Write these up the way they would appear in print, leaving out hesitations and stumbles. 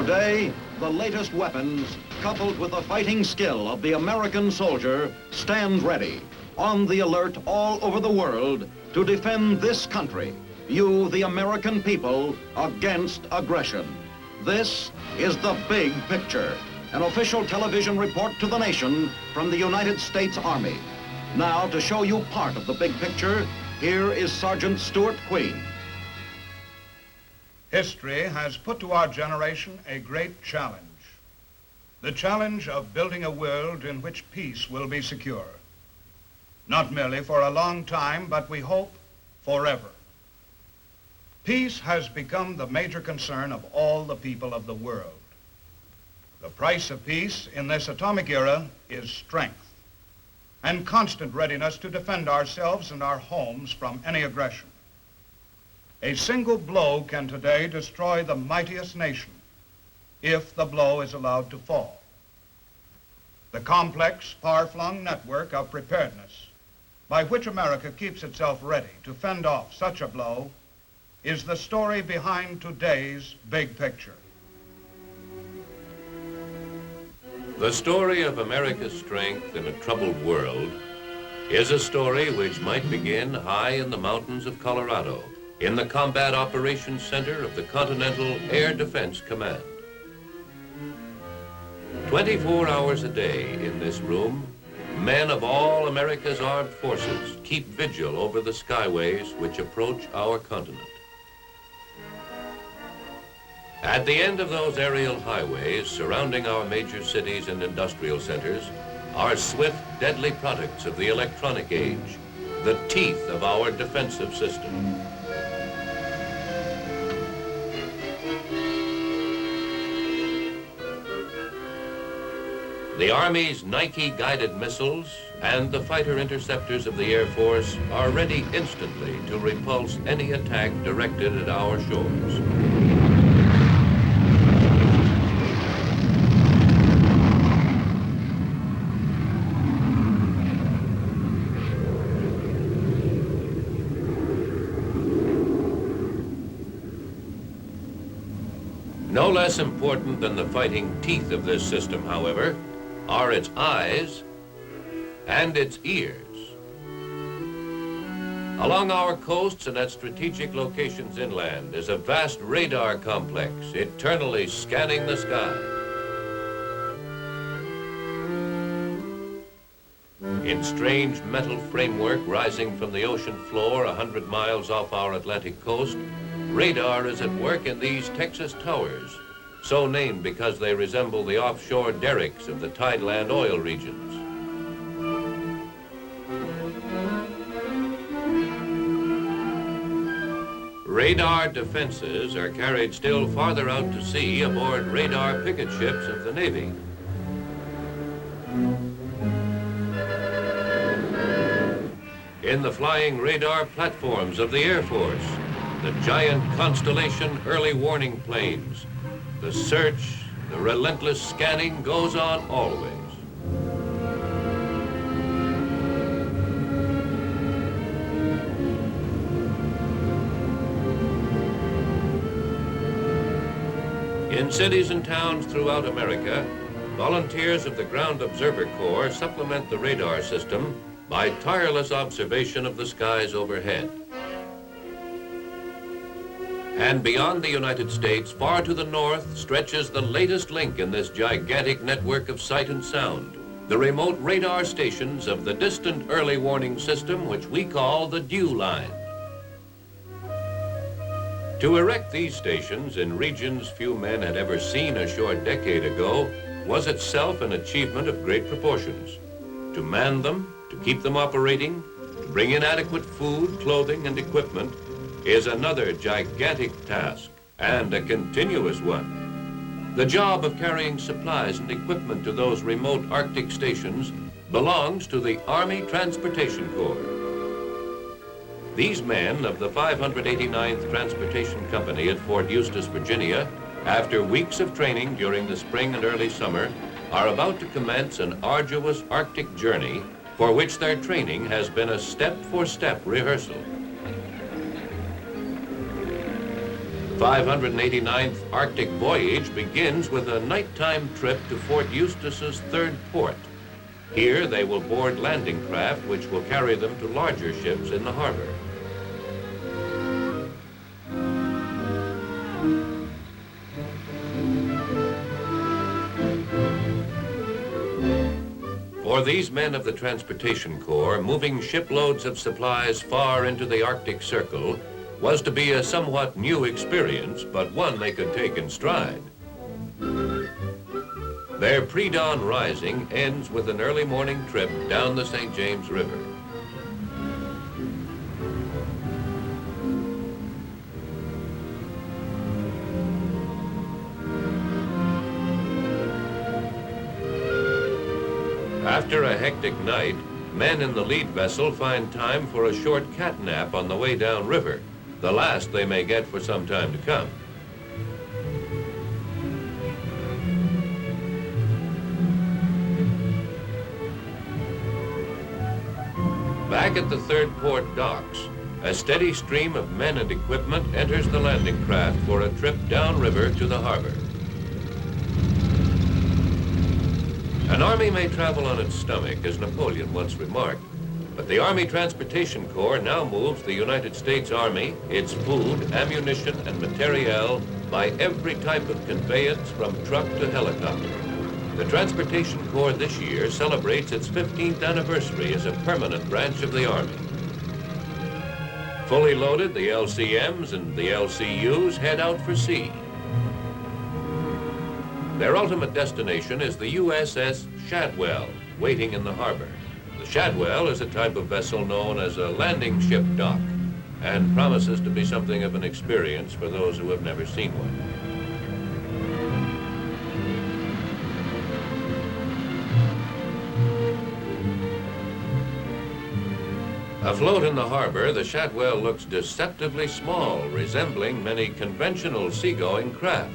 Today, the latest weapons, coupled with the fighting skill of the American soldier, stand ready, on the alert all over the world to defend this country, you, the American people, against aggression. This is The Big Picture, an official television report to the nation from the United States Army. Now, to show you part of the big picture, here is Sergeant Stuart Queen. History has put to our generation a great challenge. The challenge of building a world in which peace will be secure. Not merely for a long time, but we hope forever. Peace has become the major concern of all the people of the world. The price of peace in this atomic era is strength and constant readiness to defend ourselves and our homes from any aggression. A single blow can today destroy the mightiest nation if the blow is allowed to fall. The complex, far-flung network of preparedness by which America keeps itself ready to fend off such a blow is the story behind today's big picture. The story of America's strength in a troubled world is a story which might begin high in the mountains of Colorado, in the Combat Operations Center of the Continental Air Defense Command. 24 hours a day in this room, men of all America's armed forces keep vigil over the skyways which approach our continent. At the end of those aerial highways surrounding our major cities and industrial centers are swift, deadly products of the electronic age, the teeth of our defensive system. The Army's Nike-guided missiles and the fighter interceptors of the Air Force are ready instantly to repulse any attack directed at our shores. No less important than the fighting teeth of this system, however, are its eyes and its ears. Along our coasts and at strategic locations inland is a vast radar complex eternally scanning the sky. In strange metal framework rising from the ocean floor 100 miles off our Atlantic coast, radar is at work in these Texas towers, so named because they resemble the offshore derricks of the tideland oil regions. Radar defenses are carried still farther out to sea aboard radar picket ships of the Navy. In the flying radar platforms of the Air Force, the giant Constellation early warning planes, the search, the relentless scanning goes on always. In cities and towns throughout America, volunteers of the Ground Observer Corps supplement the radar system by tireless observation of the skies overhead. And beyond the United States, far to the north, stretches the latest link in this gigantic network of sight and sound, the remote radar stations of the distant early warning system, which we call the dew line. To erect these stations in regions few men had ever seen a short decade ago was itself an achievement of great proportions. To man them, to keep them operating, to bring in adequate food, clothing, and equipment is another gigantic task, and a continuous one. The job of carrying supplies and equipment to those remote Arctic stations belongs to the Army Transportation Corps. These men of the 589th Transportation Company at Fort Eustis, Virginia, after weeks of training during the spring and early summer, are about to commence an arduous Arctic journey for which their training has been a step-for-step rehearsal. 589th Arctic Voyage begins with a nighttime trip to Fort Eustis's third port. Here they will board landing craft which will carry them to larger ships in the harbor. For these men of the Transportation Corps, moving shiploads of supplies far into the Arctic Circle was to be a somewhat new experience, but one they could take in stride. Their pre-dawn rising ends with an early morning trip down the St. James River. After a hectic night, men in the lead vessel find time for a short cat nap on the way downriver, the last they may get for some time to come. Back at the third port docks, a steady stream of men and equipment enters the landing craft for a trip downriver to the harbor. An army may travel on its stomach, as Napoleon once remarked, but the Army Transportation Corps now moves the United States Army, its food, ammunition, and materiel by every type of conveyance from truck to helicopter. The Transportation Corps this year celebrates its 15th anniversary as a permanent branch of the Army. Fully loaded, the LCMs and the LCUs head out for sea. Their ultimate destination is the USS Shadwell, waiting in the harbor. The Shadwell is a type of vessel known as a landing ship dock and promises to be something of an experience for those who have never seen one. Afloat in the harbor, the Shadwell looks deceptively small, resembling many conventional seagoing craft.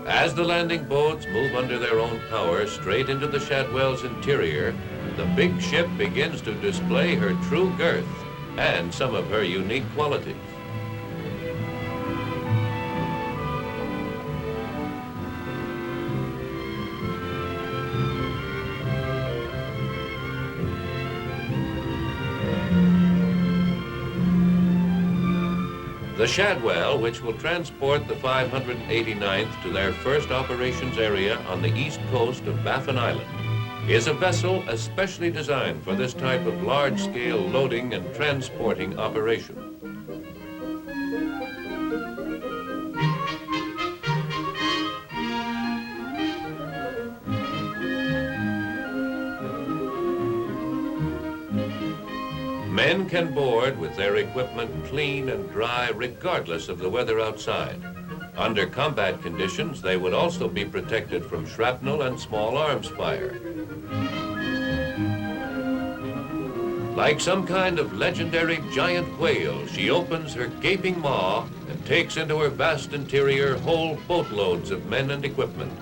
As the landing boats move under their own power straight into the Shadwell's interior, the big ship begins to display her true girth and some of her unique qualities. The Shadwell, which will transport the 589th to their first operations area on the east coast of Baffin Island, is a vessel especially designed for this type of large-scale loading and transporting operation. Men can board with their equipment clean and dry regardless of the weather outside. Under combat conditions, they would also be protected from shrapnel and small arms fire. Like some kind of legendary giant whale, she opens her gaping maw and takes into her vast interior whole boatloads of men and equipment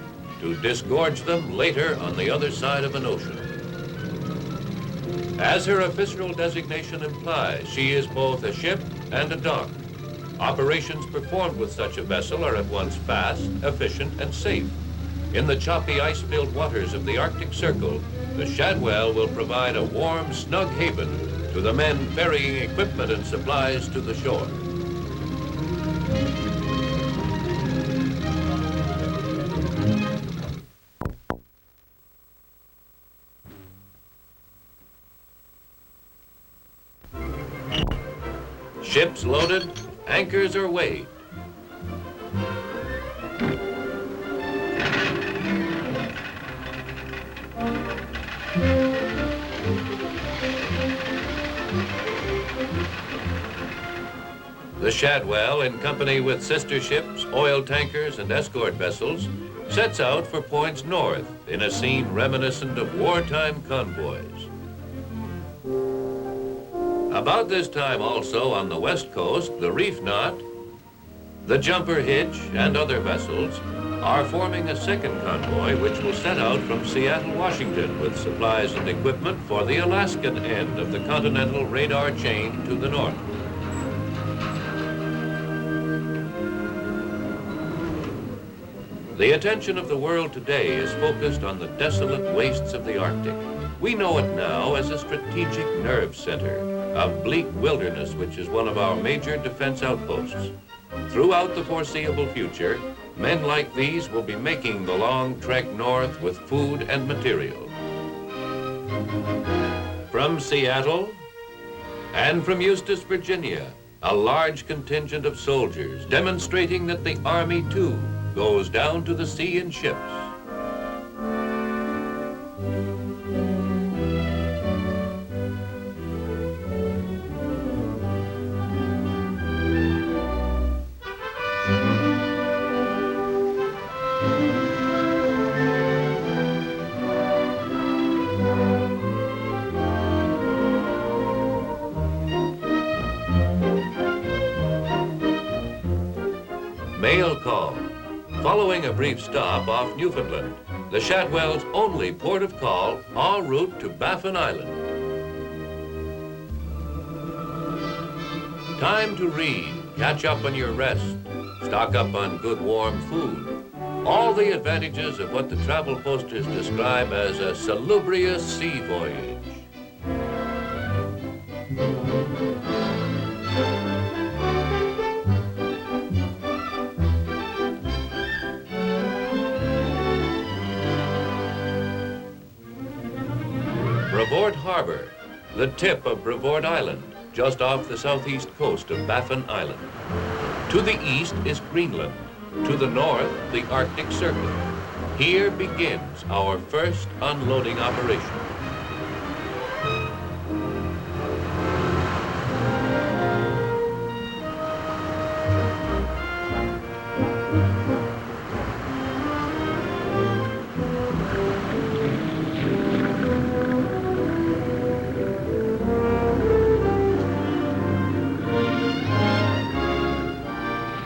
to disgorge them later on the other side of an ocean. As her official designation implies, she is both a ship and a dock. Operations performed with such a vessel are at once fast, efficient, and safe. In the choppy ice-filled waters of the Arctic Circle, the Shadwell will provide a warm, snug haven to the men ferrying equipment and supplies to the shore. Ships loaded, anchors are weighed. The Shadwell, in company with sister ships, oil tankers, and escort vessels, sets out for points north in a scene reminiscent of wartime convoys. About this time also on the west coast, the reef knot The Jumper Hitch and other vessels are forming a second convoy which will set out from Seattle, Washington with supplies and equipment for the Alaskan end of the Continental radar chain to the north. The attention of the world today is focused on the desolate wastes of the Arctic. We know it now as a strategic nerve center, a bleak wilderness which is one of our major defense outposts. Throughout the foreseeable future, men like these will be making the long trek north with food and material. From Seattle and from Eustis, Virginia, a large contingent of soldiers demonstrating that the Army, too, goes down to the sea in ships. Mail call. Following a brief stop off Newfoundland, the Shadwell's only port of call en route to Baffin Island. Time to read, catch up on your rest, stock up on good warm food. All the advantages of what the travel posters describe as a salubrious sea voyage. Brevoort Harbor, the tip of Brevoort Island, just off the southeast coast of Baffin Island. To the east is Greenland, to the north, the Arctic Circle. Here begins our first unloading operation.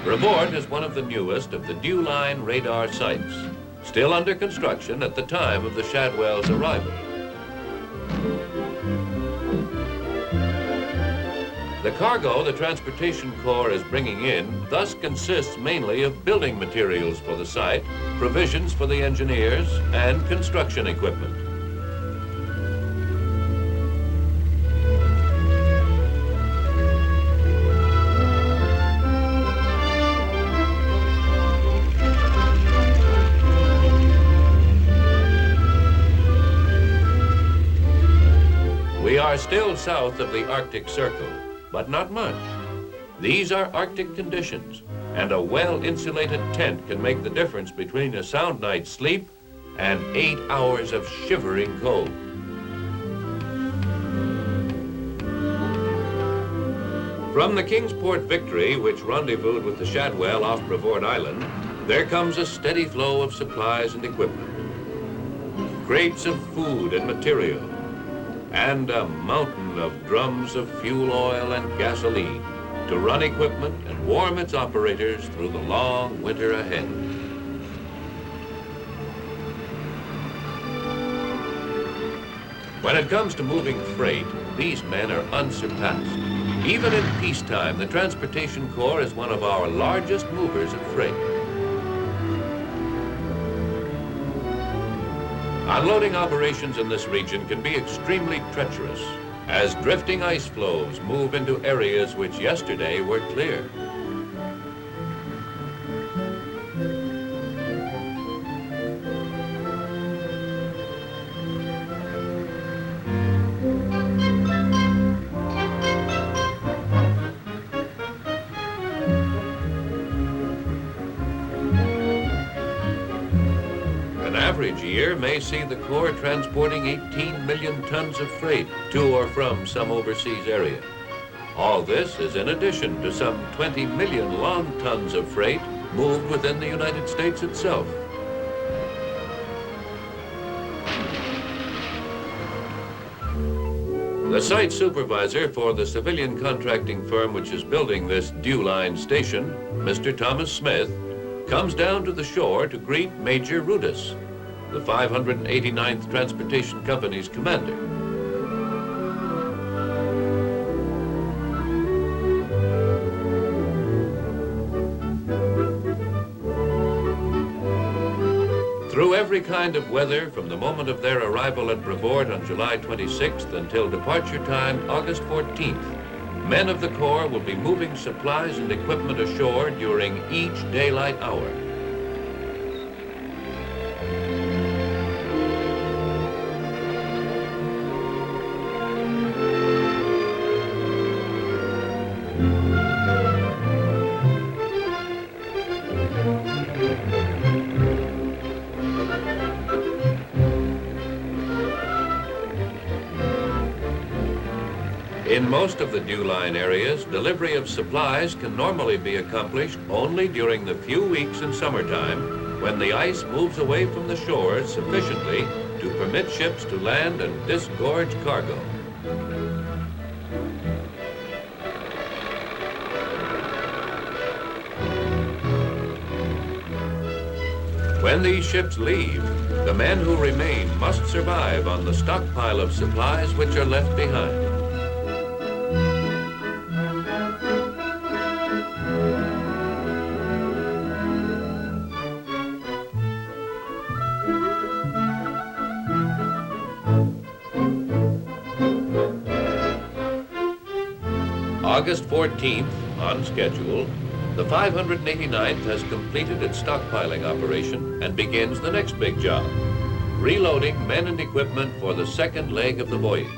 Brevoort is one of the newest of the Dew Line radar sites, still under construction at the time of the Shadwell's arrival. The cargo the Transportation Corps is bringing in thus consists mainly of building materials for the site, provisions for the engineers, and construction equipment. We are still south of the Arctic Circle, but not much. These are Arctic conditions, and a well-insulated tent can make the difference between a sound night's sleep and 8 hours of shivering cold. From the Kingsport Victory, which rendezvoused with the Shadwell off Brevoort Island, there comes a steady flow of supplies and equipment. Crates of food and material, and a mountain of drums of fuel oil and gasoline to run equipment and warm its operators through the long winter ahead. When it comes to moving freight, these men are unsurpassed. Even in peacetime, the Transportation Corps is one of our largest movers of freight. Unloading operations in this region can be extremely treacherous, as drifting ice floes move into areas which yesterday were clear. Average year may see the Corps transporting 18 million tons of freight to or from some overseas area. All this is in addition to some 20 million long tons of freight moved within the United States itself. The site supervisor for the civilian contracting firm which is building this dew line station, Mr. Thomas Smith, comes down to the shore to greet Major Rudis, the 589th Transportation Company's commander. Through every kind of weather, from the moment of their arrival at Brevoort on July 26th until departure time, August 14th, men of the Corps will be moving supplies and equipment ashore during each daylight hour. In most of the dew line areas, delivery of supplies can normally be accomplished only during the few weeks in summertime when the ice moves away from the shores sufficiently to permit ships to land and disgorge cargo. When these ships leave, the men who remain must survive on the stockpile of supplies which are left behind. August 14th, on schedule, the 589th has completed its stockpiling operation and begins the next big job, reloading men and equipment for the second leg of the voyage.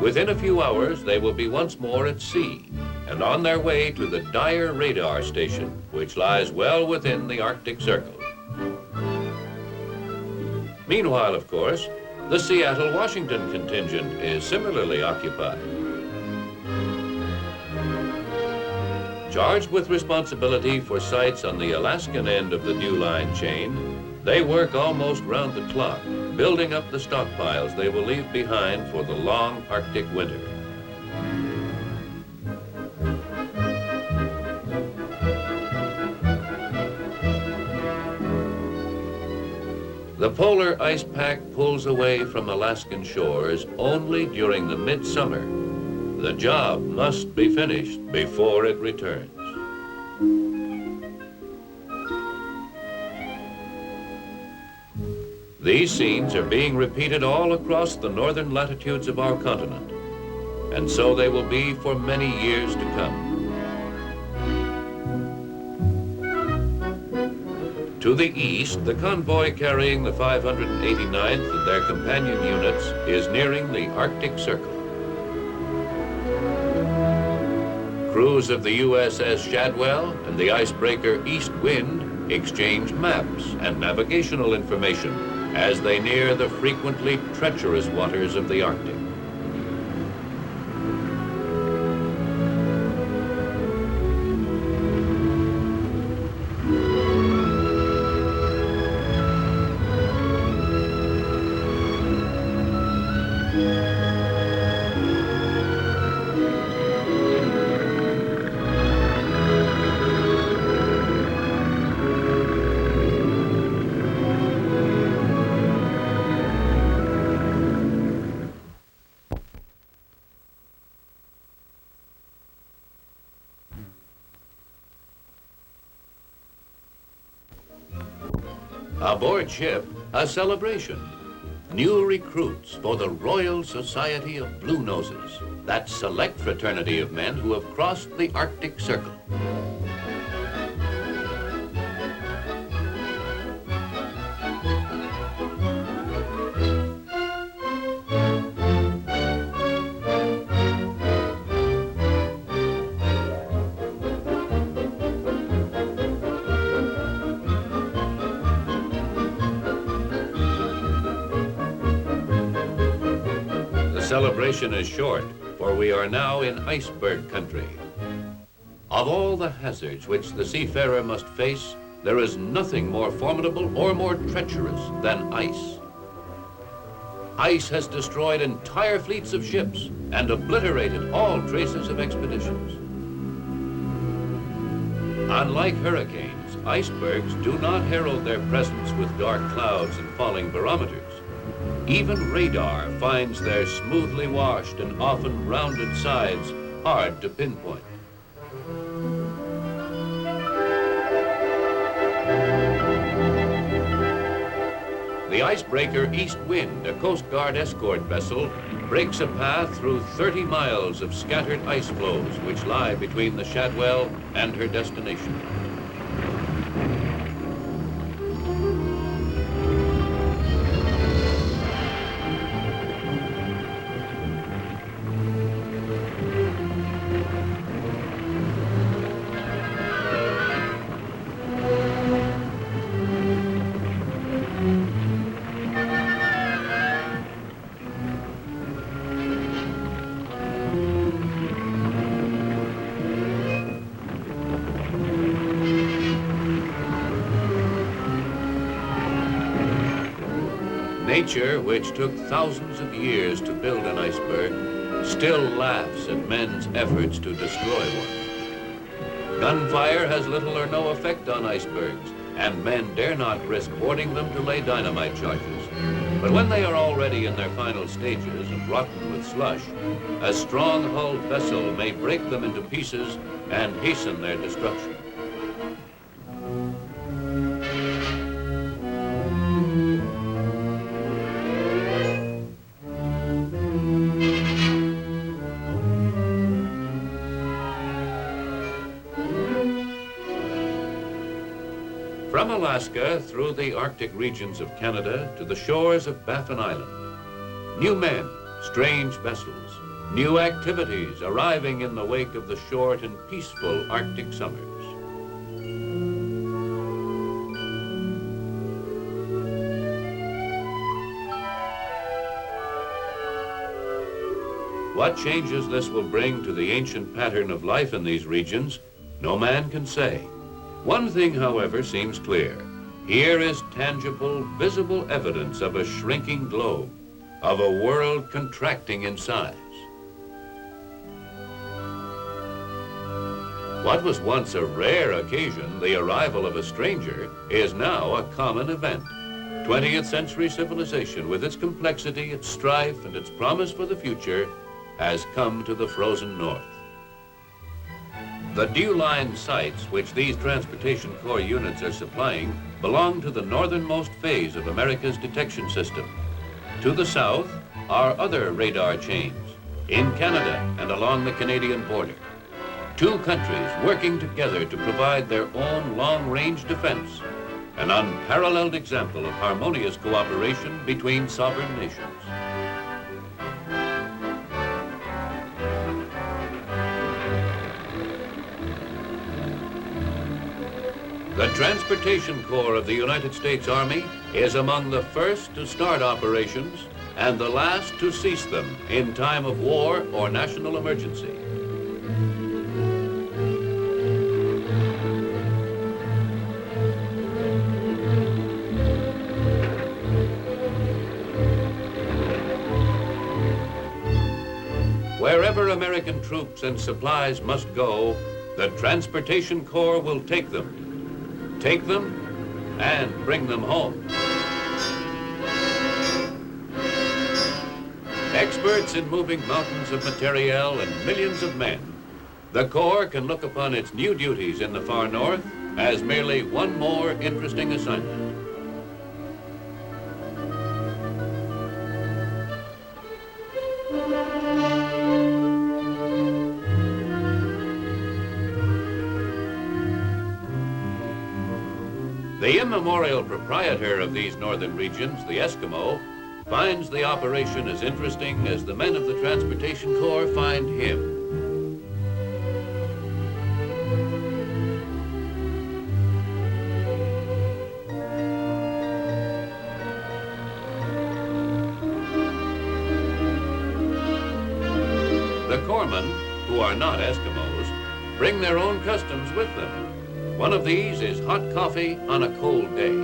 Within a few hours, they will be once more at sea and on their way to the Dyer radar station, which lies well within the Arctic Circle. Meanwhile, of course, the Seattle-Washington contingent is similarly occupied. Charged with responsibility for sites on the Alaskan end of the dew line chain, they work almost round the clock, building up the stockpiles they will leave behind for the long Arctic winter. The polar ice pack pulls away from Alaskan shores only during the midsummer. The job must be finished before it returns. These scenes are being repeated all across the northern latitudes of our continent, and so they will be for many years to come. To the east, the convoy carrying the 589th and their companion units is nearing the Arctic Circle. Crews of the USS Shadwell and the icebreaker East Wind exchange maps and navigational information as they near the frequently treacherous waters of the Arctic. Aboard ship, a celebration. New recruits for the Royal Society of Blue Noses, that select fraternity of men who have crossed the Arctic Circle. The celebration is short, for we are now in iceberg country. Of all the hazards which the seafarer must face, there is nothing more formidable or more treacherous than ice. Ice has destroyed entire fleets of ships and obliterated all traces of expeditions. Unlike hurricanes, icebergs do not herald their presence with dark clouds and falling barometers. Even radar finds their smoothly washed and often rounded sides hard to pinpoint. The icebreaker East Wind, a Coast Guard escort vessel, breaks a path through 30 miles of scattered ice floes which lie between the Shadwell and her destination. Nature, which took thousands of years to build an iceberg, still laughs at men's efforts to destroy one. Gunfire has little or no effect on icebergs, and men dare not risk boarding them to lay dynamite charges. But when they are already in their final stages and rotten with slush, a strong-hulled vessel may break them into pieces and hasten their destruction. From Alaska through the Arctic regions of Canada to the shores of Baffin Island, new men, strange vessels, new activities arriving in the wake of the short and peaceful Arctic summers. What changes this will bring to the ancient pattern of life in these regions, no man can say. One thing, however, seems clear. Here is tangible, visible evidence of a shrinking globe, of a world contracting in size. What was once a rare occasion, the arrival of a stranger, is now a common event. 20th century civilization, with its complexity, its strife, and its promise for the future, has come to the frozen north. The dew-line sites which these Transportation Corps units are supplying belong to the northernmost phase of America's detection system. To the south are other radar chains, in Canada and along the Canadian border. Two countries working together to provide their own long-range defense, an unparalleled example of harmonious cooperation between sovereign nations. The Transportation Corps of the United States Army is among the first to start operations and the last to cease them in time of war or national emergency. Wherever American troops and supplies must go, the Transportation Corps will take them. Take them and bring them home. Experts in moving mountains of materiel and millions of men, the Corps can look upon its new duties in the far north as merely one more interesting assignment. The immemorial proprietor of these northern regions, the Eskimo, finds the operation as interesting as the men of the Transportation Corps find him. The corpsmen, who are not Eskimos, bring their own customs with them. One of these is hot coffee on a cold day.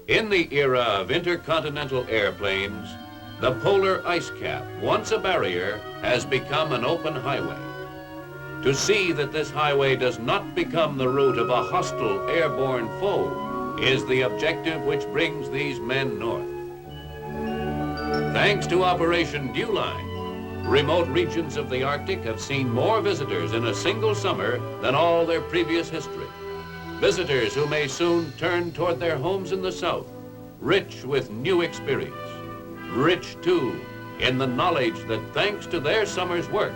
In the era of intercontinental airplanes, the polar ice cap, once a barrier, has become an open highway. To see that this highway does not become the route of a hostile airborne foe is the objective which brings these men north. Thanks to Operation Dewline, remote regions of the Arctic have seen more visitors in a single summer than all their previous history. Visitors who may soon turn toward their homes in the south, rich with new experience. Rich, too, in the knowledge that thanks to their summer's work,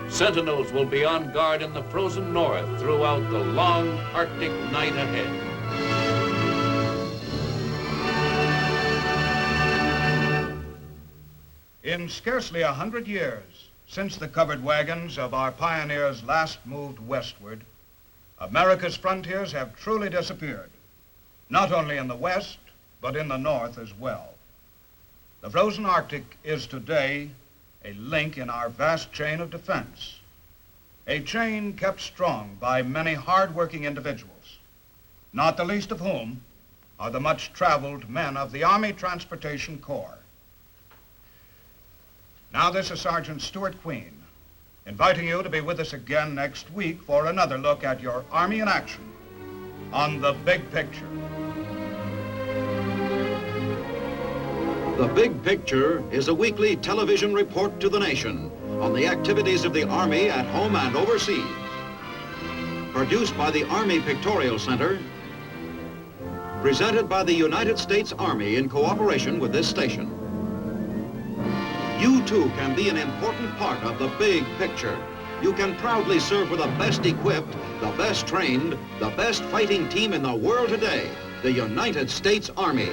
sentinels will be on guard in the frozen north throughout the long Arctic night ahead. In scarcely 100 years since the covered wagons of our pioneers last moved westward, America's frontiers have truly disappeared, not only in the west, but in the north as well. The frozen Arctic is today a link in our vast chain of defense, a chain kept strong by many hard-working individuals, not the least of whom are the much-traveled men of the Army Transportation Corps. Now this is Sergeant Stuart Queen, inviting you to be with us again next week for another look at your Army in action on The Big Picture. The Big Picture is a weekly television report to the nation on the activities of the Army at home and overseas. Produced by the Army Pictorial Center, presented by the United States Army in cooperation with this station. You too can be an important part of the big picture. You can proudly serve with the best equipped, the best trained, the best fighting team in the world today, the United States Army.